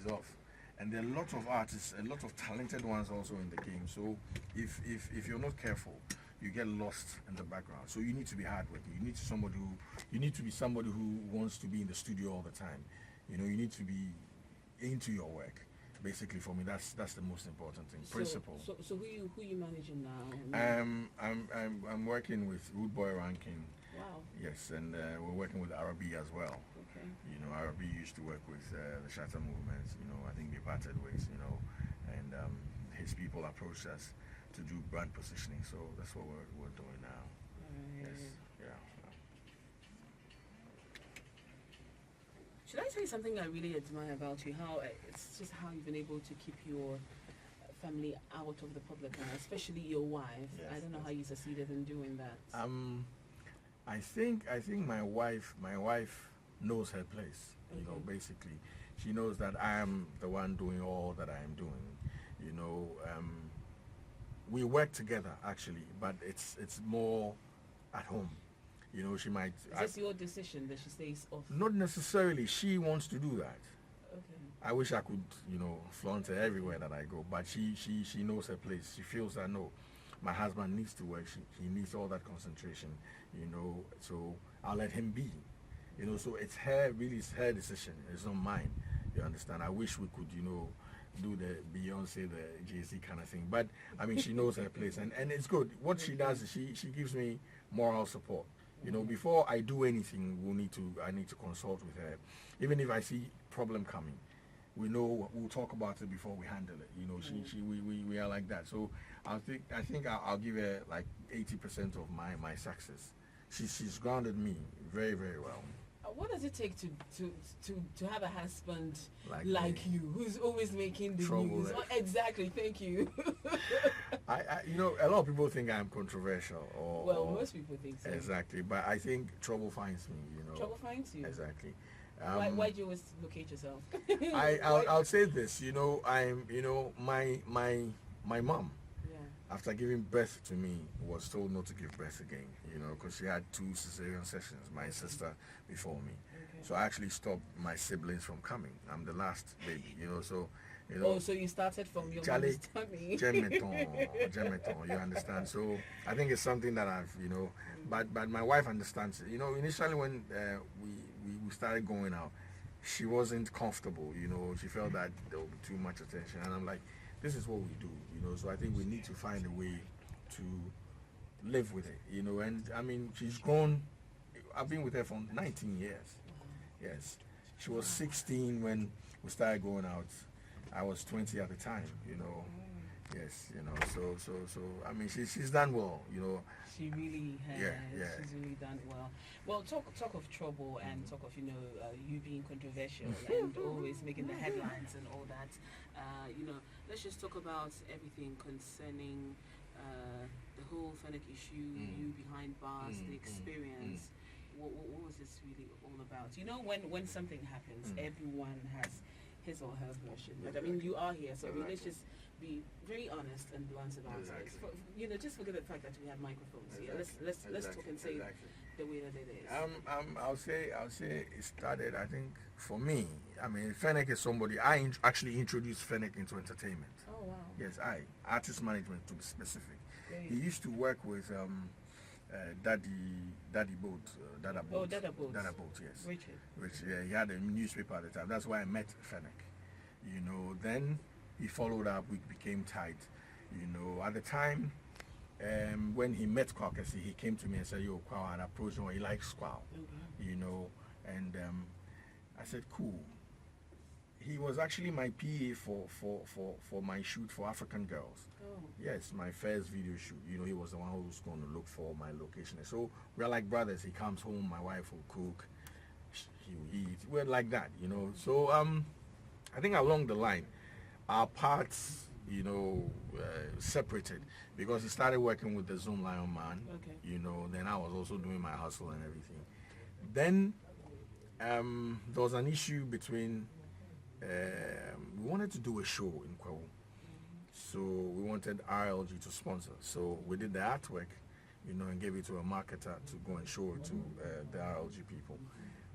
is off. And there are a lot of artists, a lot of talented ones also in the game. So if you're not careful, you get lost in the background. So you need to be hardworking. You need to be somebody who wants to be in the studio all the time. You know, you need to be into your work. Basically, for me, that's the most important thing. Principle. So who you managing now? I'm working with Rude Boy Ranking. Wow. Yes, and we're working with Arabi as well. Okay. You know, Arabi used to work with the Shatta movement. You know, I think they parted ways. You know, and his people approached us to do brand positioning. So that's what we're doing now. Yes. Yeah. Should I say something I really admire about you? How it's just how you've been able to keep your family out of the public eye, especially your wife. Yes, I don't know how you succeeded in doing that. I think my wife knows her place. You know, basically, she knows that I am the one doing all that I am doing. You know, we work together actually, but it's more at home. You know, she might. Is this your decision that she stays off? Not necessarily. She wants to do that. Okay. I wish I could, you know, flaunt her everywhere that I go, but she knows her place. She feels that no, my husband needs to work. He needs all that concentration, you know. So I'll let him be, you know. So it's her decision. It's not mine. You understand? I wish we could, you know, do the Beyonce, the Jay-Z kind of thing. But I mean, she knows her place, and it's good. What she does is she gives me moral support. You know, before I do anything, I need to consult with her. Even if I see problem coming, we'll talk about it before we handle it. You know, we are like that. So I think I'll give her like 80% of my success. She's grounded me very, very well. What does it take to have a husband like me. you, who's always making the Trouble news? Oh, exactly. Thank you. You know, a lot of people think I'm controversial. Most people think so. Exactly, but I think trouble finds me. You know, Trouble finds you. Exactly. Why do you always locate yourself? I'll say this. You know, my mom, after giving birth to me, was told not to give birth again, you know, because she had 2 cesarean sessions, my sister before me. Okay. So I actually stopped my siblings from coming. I'm the last baby, you know, so, you know. Oh, so you started from your mom's tummy. Gemeton, you understand? So I think it's something that I've, you know, but my wife understands it. You know, initially when we started going out, she wasn't comfortable, you know. She felt that there would be too much attention. And I'm like, this is what we do, you know, so I think we need to find a way to live with it, you know. And I mean, she's grown. I've been with her for 19 years. Yes. She was 16 when we started going out. I was 20 at the time, you know. Yes, you know, so I mean, she's done well, you know. She really has. Yeah. She's really done well. Well, talk of trouble and talk of, you know, you being controversial and always making the headlines and all that. You know, let's just talk about everything concerning the whole Fennec issue, you behind bars, the experience. What was this really all about? You know, when something happens, everyone has his or her version. But I mean, you are here, so let's just be very honest and blunt about it. You know, just forget the fact that we have microphones here. Let's talk and say the way that it is. I'll say it started. I think for me, I mean, Fennec is somebody I actually introduced Fennec into entertainment. Oh wow. Yes, artist management to be specific. Great. He used to work with Daddy Boat. Dada Boat. Yes. Richard. Yeah, he had a newspaper at the time. That's why I met Fennec. You know, then he followed up. We became tight. You know, at the time, when he met Kwakasi, he came to me and said, "Yo, Kwa," and approached him. He likes Kwa. Okay. You know, and I said, "Cool." He was actually my PA for my shoot for African Girls. Oh. Yes, my first video shoot. You know, he was the one who was going to look for my location. So we're like brothers. He comes home, my wife will cook, he will eat. We're like that, you know. So I think along the line, our paths, you know, separated because he started working with the Zoom Lion Man. Okay. You know, then I was also doing my hustle and everything. Then there was an issue between. We wanted to do a show in Kwawu. So we wanted RLG to sponsor. So we did the artwork, you know, and gave it to a marketer to go and show it to the RLG people.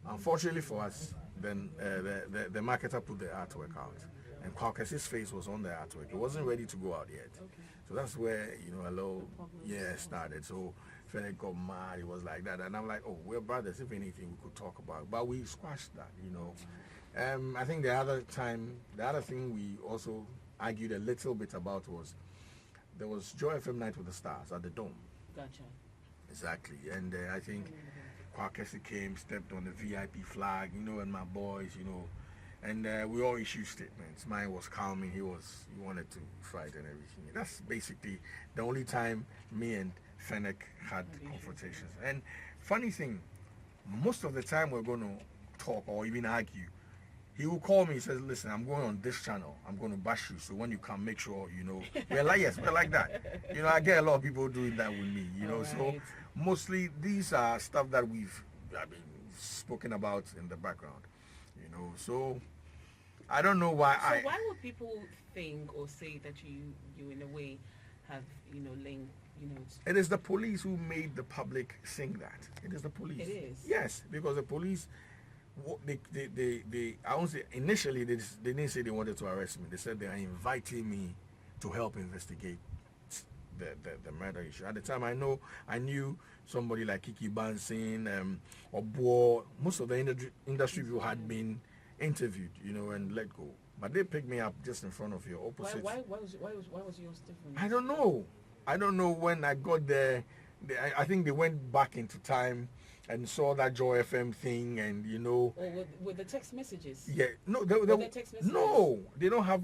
Unfortunately for us, then the marketer put the artwork out, and Caucus's face was on the artwork. It wasn't ready to go out yet. Okay. So that's where, a little, Problems. started. So Fennec got mad. It was like that. And I'm like, oh, we're brothers. If anything, we could talk about. But we squashed that. I think the other thing we also argued a little bit about was there was Joy FM Night with the Stars at the Dome. Gotcha. Exactly. And I think Kwakesi came, stepped on the VIP flag, and my boys, and we all issued statements. Mine was calming. He wanted to fight and everything. That's basically the only time me and Fennec had confrontations. And funny thing, most of the time we're going to talk or even argue, he will call me and says, listen, I'm going on this channel. I'm going to bash you. So when you come, make sure, we're like, yes, we're like that. I get a lot of people doing that with me, Right. So mostly these are stuff that we've spoken about in the background, So I don't know why So why would people think or say that you in a way have, linked, It is the police who made the public think that. It is the police. It is? Yes, because the police, I won't say, initially they didn't say they wanted to arrest me. They said they are inviting me to help investigate the murder issue. At the time, I knew somebody like Kiki Bansin, or Bo. Most of the industry people had been interviewed, and let go. But they picked me up just in front of your opposite. Why was yours different? I don't know. When I got there, I think they went back into time and saw that Joy FM thing, and Or with the text messages? Yeah, no, Were there text messages? no, they don't have.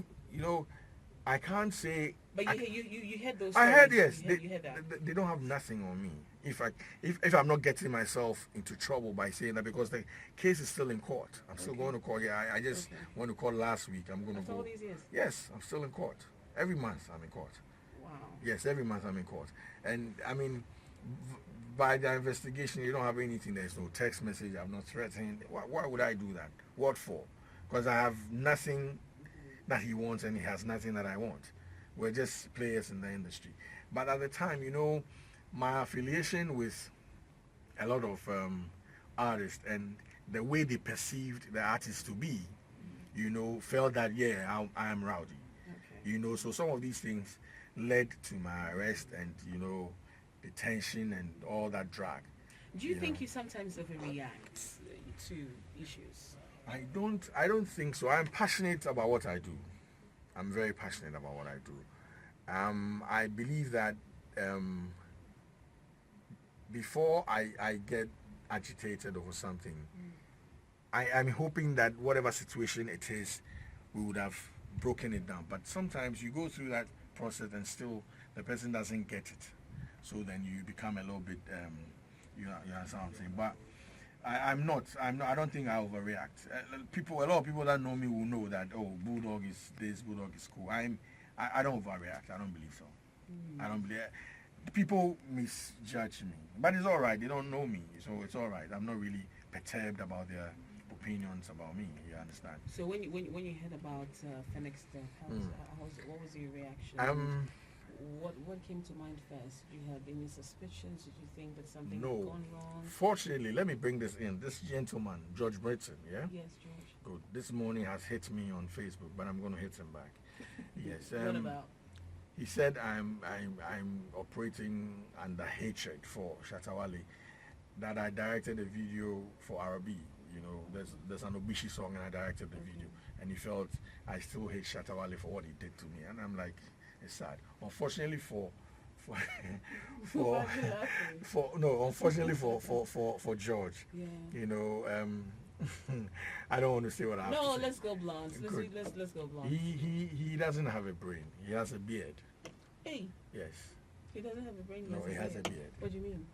I can't say. But you heard those. I heard, stories. yes. You heard that. They don't have nothing on me. If I'm not getting myself into trouble by saying that, because the case is still in court. I'm still going to court. Yeah, I just went to court last week. I'm going to After go. all these years? Yes, I'm still in court. Every month I'm in court. Wow. Yes, every month I'm in court. And I mean, by the investigation, you don't have anything. There's no text message. I'm not threatened. Why would I do that? What for? Because I have nothing that he wants, and he has nothing that I want. We're just players in the industry. But at the time, my affiliation with a lot of artists and the way they perceived the artists to be, felt that, I am rowdy. Okay. So some of these things led to my arrest and, the tension and all that drag. Do you think you sometimes overreact to issues? I don't think so. I'm passionate about what I do. I'm very passionate about what I do. I believe that before I get agitated over something, I'm hoping that whatever situation it is, we would have broken it down. But sometimes you go through that process and still the person doesn't get it. So then you become a little bit, you understand what I'm saying? But I don't think I overreact. A lot of people that know me will know that, oh, Bulldog is this, Bulldog is cool. I don't overreact. I don't believe so. I don't believe. People misjudge me, but it's all right. They don't know me, so it's all right. I'm not really perturbed about their opinions about me. You understand? So when you heard about Fennec's death, what was your reaction? What came to mind first? Did you have any suspicions? Did you think that something had gone wrong? Fortunately, let me bring this in. This gentleman, George Britton, yeah? Yes, George. Good. This morning has hit me on Facebook, but I'm going to hit him back. Yes. What about? He said I'm operating under hatred for Shatta Wale, that I directed a video for RB. There's an Obishi song and I directed the video, and he felt I still hate Shatta Wale for what he did to me, and I'm like, it's sad. Unfortunately unfortunately for George, Yeah. I don't want to say what I have to say. No, let's go blunt. Let's go blunt. He doesn't have a brain. He has a beard. Hey. Yes. He doesn't have a brain. No, he has a beard. What do you mean?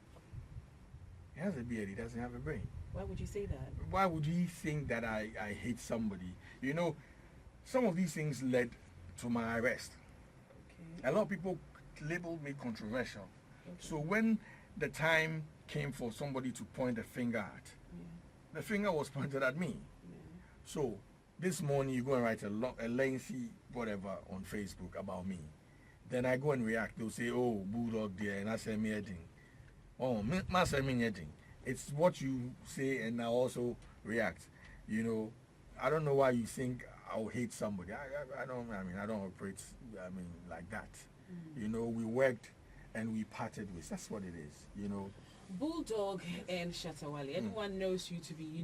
He has a beard. He doesn't have a brain. Why would you say that? Why would he think that I hate somebody? Some of these things led to my arrest. Okay. A lot of people labeled me controversial. Okay. So when the time came for somebody to point a finger at, the finger was pointed at me. Yeah. So this morning you go and write a lengthy whatever on Facebook about me. Then I go and react. They'll say, oh, Bulldog there, and I say me heading. Oh, my say me heading. It's what you say, and I also react. You know, I don't know why you think I'll hate somebody. I don't. I mean, I don't operate. I mean, like that. You know, we worked and we parted ways. That's what it is. You know. Bulldog and Shatta Wale. Everyone knows you to be,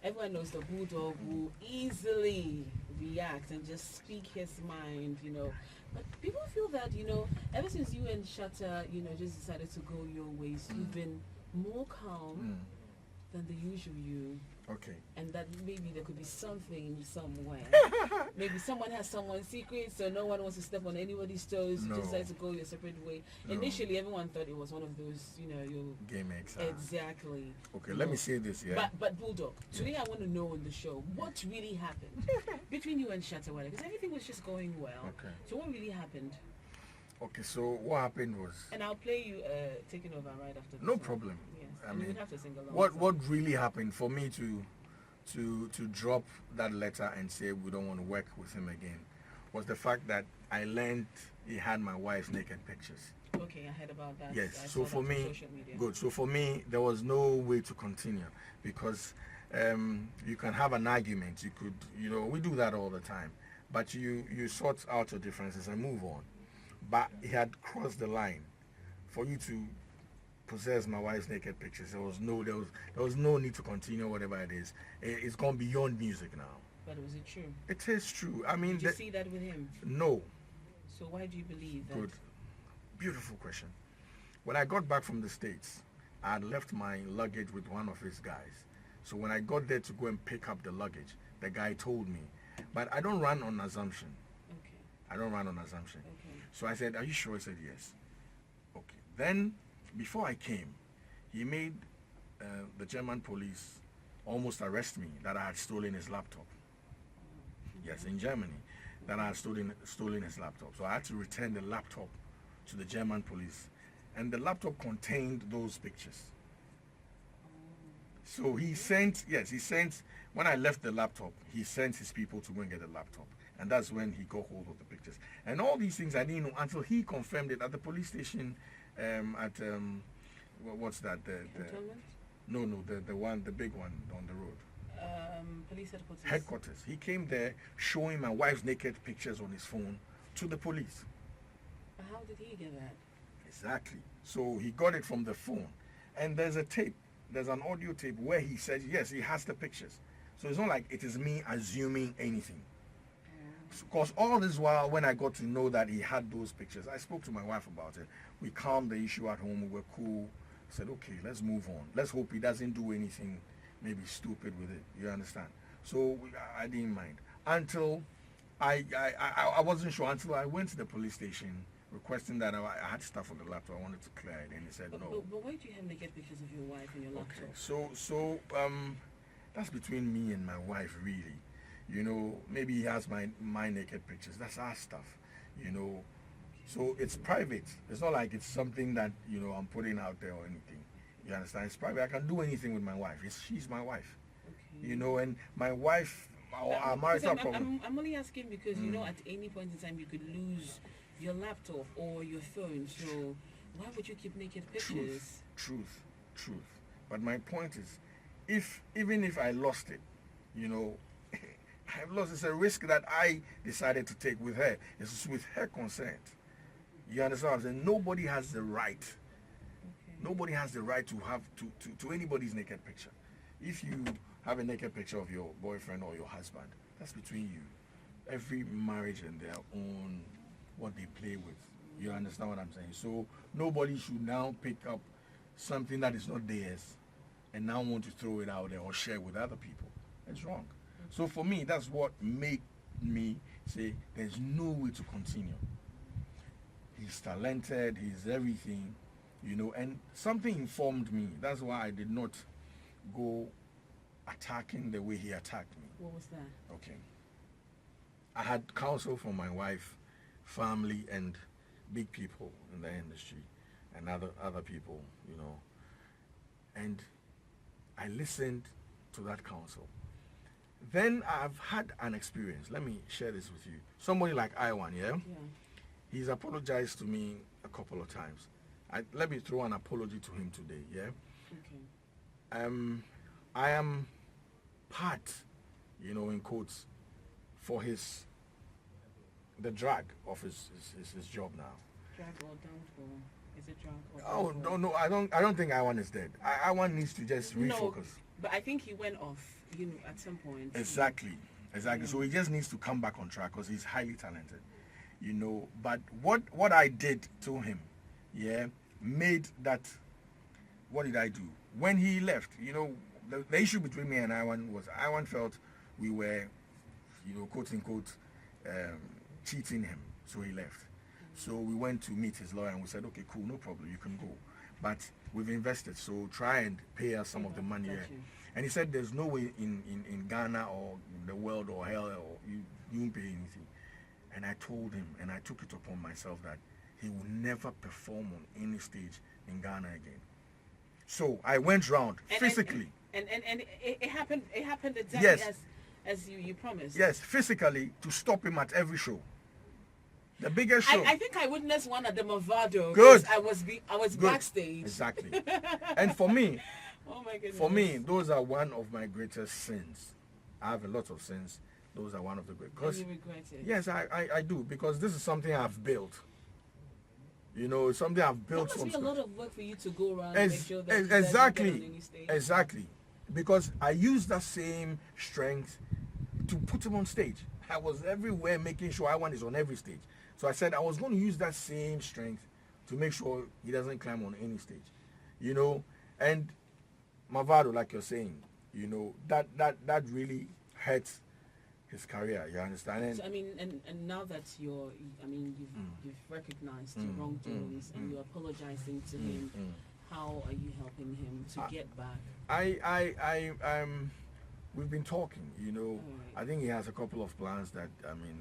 everyone knows the Bulldog will easily react and just speak his mind, But people feel that, ever since you and Shatta, just decided to go your ways, you've been more calm than the usual you. Okay. And that maybe there could be something somewhere. Maybe someone has someone's secret, so no one wants to step on anybody's toes. You just decide to go your separate way. No. Initially, everyone thought it was one of those, your game X. Exactly. Okay, let me say this, yeah. But Bulldog, today I want to know on the show what really happened between you and Shatta Wale, because everything was just going well. Okay. So what really happened? Okay, so what happened was. And I'll play you taking over right after this. No problem. Yes. I mean, we'd have to sing along. What really happened for me to drop that letter and say we don't want to work with him again was the fact that I learned he had my wife's naked pictures. Okay, I heard about that. Yes. I So for me, good. So for me, there was no way to continue because you can have an argument. You could, we do that all the time, but you sort out your differences and move on. But he had crossed the line for you to possess my wife's naked pictures. There was no need to continue whatever it is. It's gone beyond music now. But was it true? It is true. I mean, did you see that with him? No. So why do you believe that? Good. Beautiful question. When I got back from the States, I had left my luggage with one of his guys. So when I got there to go and pick up the luggage, the guy told me. But I don't run on assumption. Okay. I don't run on assumption. Okay. So I said, "Are you sure?" He said, "Yes." Okay. Then, before I came, he made the German police almost arrest me that I had stolen his laptop. Yes, in Germany, that I had stolen his laptop. So I had to return the laptop to the German police, and the laptop contained those pictures. So he sent, when I left the laptop, he sent his people to go and get the laptop. And that's when he got hold of the pictures. And all these things I didn't know until he confirmed it at the police station what's that? No, the big one on the road. Police headquarters. Headquarters. He came there showing my wife's naked pictures on his phone to the police. How did he get that? Exactly. So he got it from the phone. And there's a tape. There's an audio tape where he says, yes, he has the pictures. So it's not like it is me assuming anything. Because all this while, when I got to know that he had those pictures, I spoke to my wife about it. We calmed the issue at home. We were cool. Said, okay, let's move on. Let's hope he doesn't do anything maybe stupid with it. You understand? So I didn't mind. Until I wasn't sure until I went to the police station requesting that I had stuff on the laptop. I wanted to clear it. And he said, no. But why do you have naked pictures of your wife in your laptop? Okay. So that's between me and my wife, really. Maybe he has my naked pictures. That's our stuff, So it's private. It's not like it's something that, I'm putting out there or anything. You understand? It's private. I can do anything with my wife. She's my wife. Okay. And my wife, our marital problem. I'm only asking because, at any point in time you could lose your laptop or your phone. So why would you keep naked pictures? Truth. But my point is, even if I lost it, I've lost. It's a risk that I decided to take with her. It's with her consent. You understand what I'm saying? Nobody has the right. Okay. Nobody has the right to have to anybody's naked picture. If you have a naked picture of your boyfriend or your husband, that's between you. Every marriage and their own what they play with. You understand what I'm saying? So nobody should now pick up something that is not theirs and now want to throw it out there or share with other people. It's wrong. So for me, that's what made me say there's no way to continue. He's talented, he's everything, and something informed me. That's why I did not go attacking the way he attacked me. What was that? Okay. I had counsel from my wife, family, and big people in the industry, and other people, and I listened to that counsel. Then I've had an experience. Let me share this with you. Somebody like Iwan, yeah? He's apologized to me a couple of times. Let me throw an apology to him today, yeah? Okay. I am part, in quotes, for the drag of his job now. Drag or downfall? Is it drag or Oh downfall? no, I don't think Iwan is dead. Iwan needs to just refocus. No, but I think he went off, at some point. Exactly. Yeah. So he just needs to come back on track because he's highly talented, But what I did to him, made that. What did I do when he left? The issue between me and Iwan was Iwan felt we were, quote unquote, cheating him, so he left. So we went to meet his lawyer and we said, okay, cool, no problem, you can go, but we've invested, so try and pay us some of the money. And he said there's no way in Ghana or the world or hell or you won't pay anything. And I told him, and I took it upon myself that he will never perform on any stage in Ghana again. So I went round physically. And it happened exactly as you promised. Yes, physically to stop him at every show. The biggest show. I think I witnessed one at the Movado. Good. I was Good. backstage. Exactly. And for me, oh my goodness. for me, those are one of my greatest sins. I have a lot of sins. Those are one of the great. And you regret it? Yes, I do, because this is something I've built. It's something I've built That from must be a scratch. lot of work for you to go around and make sure that you Exactly. get on any stage. Exactly. Because I used that same strength to put him on stage. I was everywhere making sure Iwan is on every stage. So I said I was going to use that same strength to make sure he doesn't climb on any stage. And Mavado, like you're saying, that really hurts his career. You understand? So, and now that you've recognized your wrongdoings and you're apologizing to him, how are you helping him to get back? We've been talking, Right. I think he has a couple of plans that,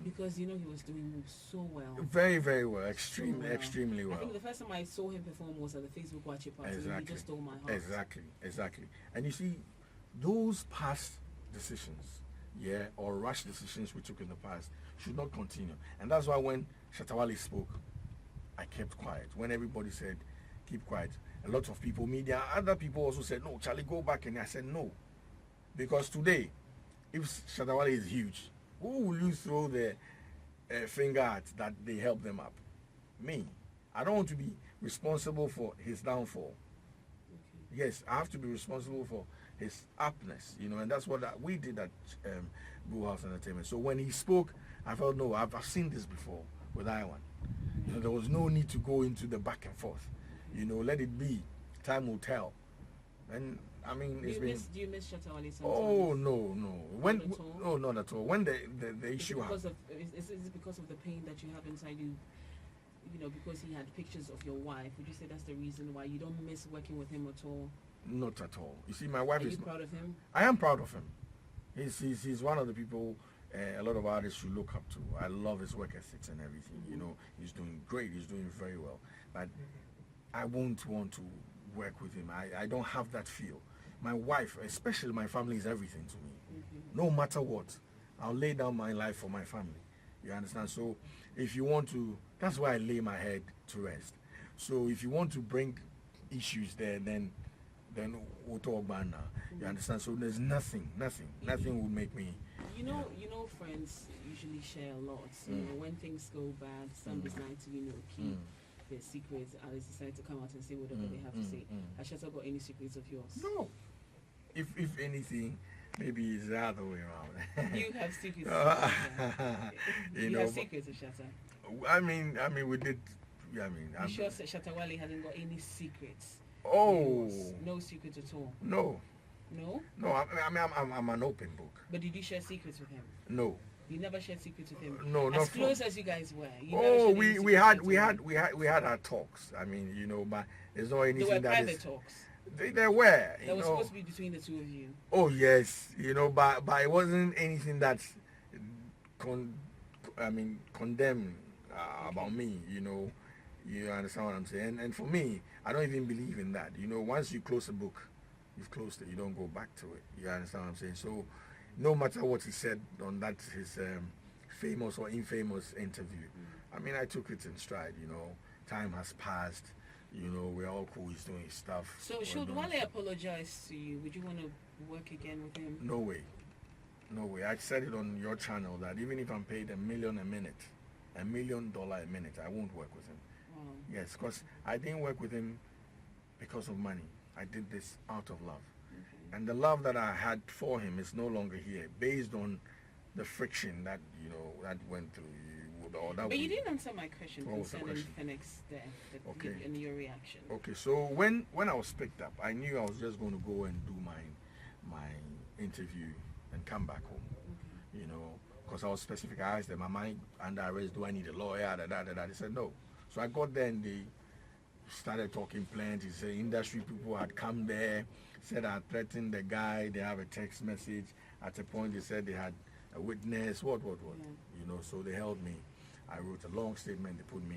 because he was doing so well. very, very well, extremely well. I think the first time I saw him perform was at the Facebook Watch Party. Exactly. He just stole my heart. Exactly. And you see, those past decisions, or rash decisions we took in the past should not continue. And that's why when Shatta Wale spoke, I kept quiet. When everybody said, keep quiet, a lot of people, media, other people also said, no, Charlie, go back. And I said, no. Because today, if Shatta Wale is huge, who will you throw the finger at that they help them up? Me. I don't want to be responsible for his downfall. Okay. Yes, I have to be responsible for his upness, and that's what we did at Blue House Entertainment. So when he spoke, I felt, no, I've seen this before with Iwan. There was no need to go into the back and forth. Let it be. Time will tell. And do you miss Shatta Wale sometimes? Oh no. Not at all. When the issue happened. Is it because of the pain that you have inside you? Because he had pictures of your wife. Would you say that's the reason why you don't miss working with him at all? Not at all. You see, my wife Are is. you proud of him? I am proud of him. He's one of the people a lot of artists should look up to. I love his work ethics and everything. He's doing great. He's doing very well. But I won't want to work with him. I don't have that feel. My wife, especially my family, is everything to me. No matter what, I'll lay down my life for my family. You understand? So if you want to, that's why I lay my head to rest. So if you want to bring issues there, then we'll talk about now. You understand? So there's nothing will make me. Friends usually share a lot. When things go bad, some decide to keep their secrets. Others decide to come out and say whatever they have to say. Has Shatta got any secrets of yours? No. If anything, maybe it's the other way around. You have secrets. You have secrets of Shatta. I mean, we did. I'm sure Shatta Wale hasn't got any secrets. Oh, no secrets at all. No. No. No, I'm an open book. But did you share secrets with him? No. You never shared secrets with him. No, not as close as you guys were. We had our talks. But there's not anything there were that private is. Talks. There were. That was supposed to be between the two of you. Oh yes, but it wasn't anything that's condemned about me. You understand what I'm saying? And for me, I don't even believe in that. Once you close a book, you've closed it. You don't go back to it. You understand what I'm saying? So, no matter what he said on that his famous or infamous interview, I took it in stride. Time has passed. We're all cool. He's doing his stuff. So should Wale apologize to you? Would you want to work again with him? No way. No way. I said it on your channel that even if I'm paid $1 million a minute, $1 million a minute, I won't work with him. Yes, because I didn't work with him because of money. I did this out of love. And the love that I had for him is no longer here, based on the friction that, you know, that went through. But you didn't answer my question concerning Fennec's death, Okay. and your reaction. Okay, so when I was picked up, I knew I was just going to go and do my interview and come back home. You know, because I was specific. I asked them, am I under arrest? Do I need a lawyer? They said no. So I got there and they started talking plenty. Say industry people had come there, said I threatened the guy. They have a text message. At a point they said they had a witness. What? Yeah. You know, so they held me. I wrote a long statement. They put me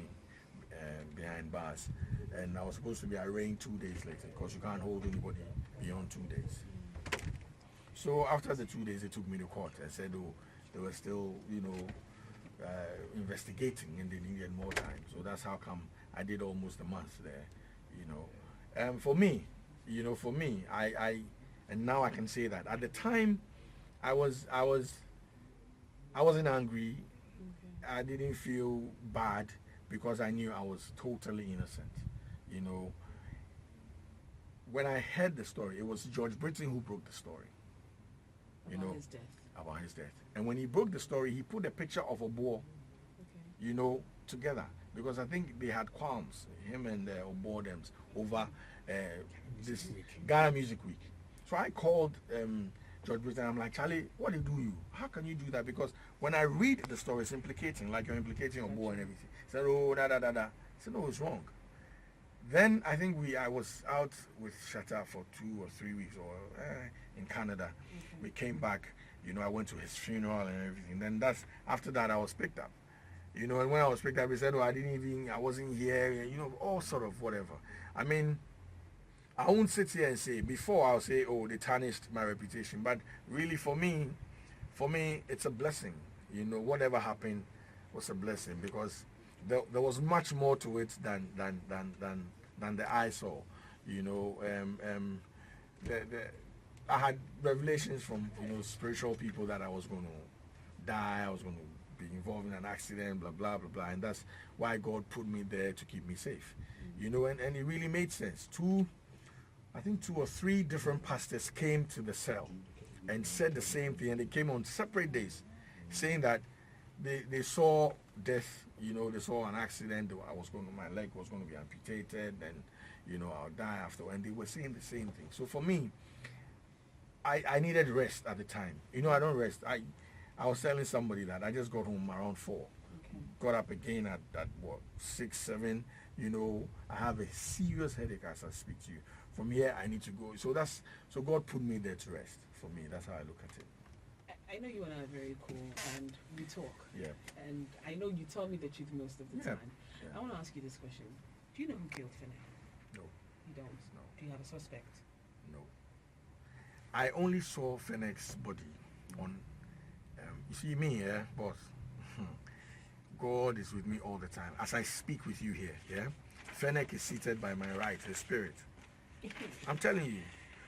behind bars, and I was supposed to be arraigned 2 days later because you can't hold anybody beyond 2 days. So after the 2 days, they took me to court and said, oh, they were still, you know, investigating and they needed more time. So that's how come I did almost a month there, you know. For me, you know, I and now I can say that at the time, I wasn't angry. I didn't feel bad because I knew I was totally innocent. You know, when I heard the story, it was George Britton who broke the story. About his death. About his death. And when he broke the story, he put a picture of a boar, you know, together. Because I think they had qualms, him and Obo Dems, over this Ghana Music Week. So I called George Britton. I'm like, Charlie, what do you? How can you do that? Because when I read the story, it's implicating, like you're implicating Obo and everything. He said, oh, da. I said, no, it's wrong. Then I think I was out with Shatta for 2 or 3 weeks in Canada. We came back, you know, I went to his funeral and everything. Then after that I was picked up. You know, and when I was picked up, he said, oh, I wasn't here, you know, all sort of whatever. I mean, I won't sit here and say, before I'll say, oh, they tarnished my reputation. But really for me, it's a blessing. You know, whatever happened was a blessing because there was much more to it than the eye saw. You know, I had revelations from, you know, spiritual people that I was going to die, I was going to be involved in an accident, blah, blah, blah, blah. And that's why God put me there to keep me safe. You know, and it really made sense. I think 2 or 3 different pastors came to the cell and said the same thing. And they came on separate days saying that they saw death, you know, they saw an accident. My leg was going to be amputated and, you know, I'll die after. And they were saying the same thing. So for me, I needed rest at the time. You know, I don't rest. I was telling somebody that I just got home around 4. Got up again at what, 6, 7. You know, I have a serious headache as I speak to you. From here, I need to go. So God put me there to rest. For me, that's how I look at it. I know you and I are very cool, and we talk. Yeah. And I know you tell me the truth most of the time. Yeah. I want to ask you this question: do you know who killed Fennec? No. You don't. No. Do you have a suspect? No. I only saw Fennec's body on. You see me, yeah, boss. God is with me all the time. As I speak with you here, yeah, Fennec is seated by my right, his spirit. I'm telling you,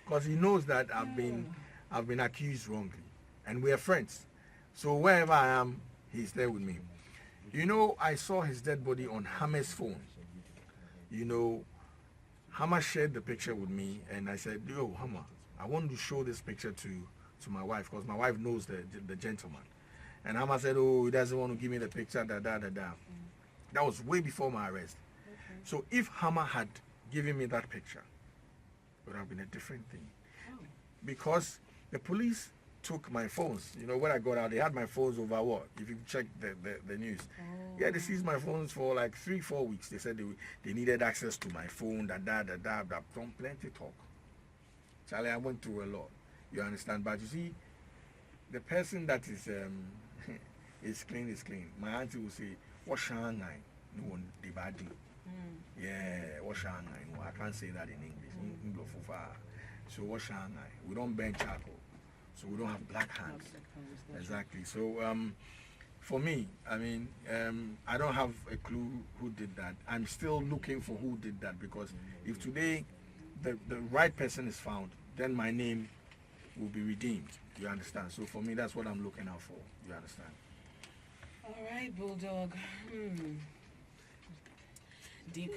because he knows that I've been accused wrongly, and we are friends. So wherever I am, he's there with me. You know, I saw his dead body on Hammer's phone. You know, Hammer shared the picture with me, and I said, yo, Hammer, I want to show this picture to my wife, because my wife knows the gentleman. And Hammer said, oh, he doesn't want to give me the picture, That was way before my arrest. Okay. So if Hammer had given me that picture, it would have been a different thing. Oh. Because the police took my phones. You know, when I got out, they had my phones over what? If you check the news. Oh. Yeah, they seized my phones for like 3-4 weeks. They said they needed access to my phone, From plenty talk. Charlie, I went through a lot. You understand? But you see, the person that is clean is clean. My auntie will say, what Shanghai? No one dividing. Yeah, what Shanghai? No, I can't say that in English. So what Shanghai? We don't burn charcoal. So we don't have black hands. Exactly. So for me, I mean, I don't have a clue who did that. I'm still looking for who did that, because if today the right person is found, then my name will be redeemed. You understand? So for me, that's what I'm looking out for. You understand? All right, Bulldog. Deep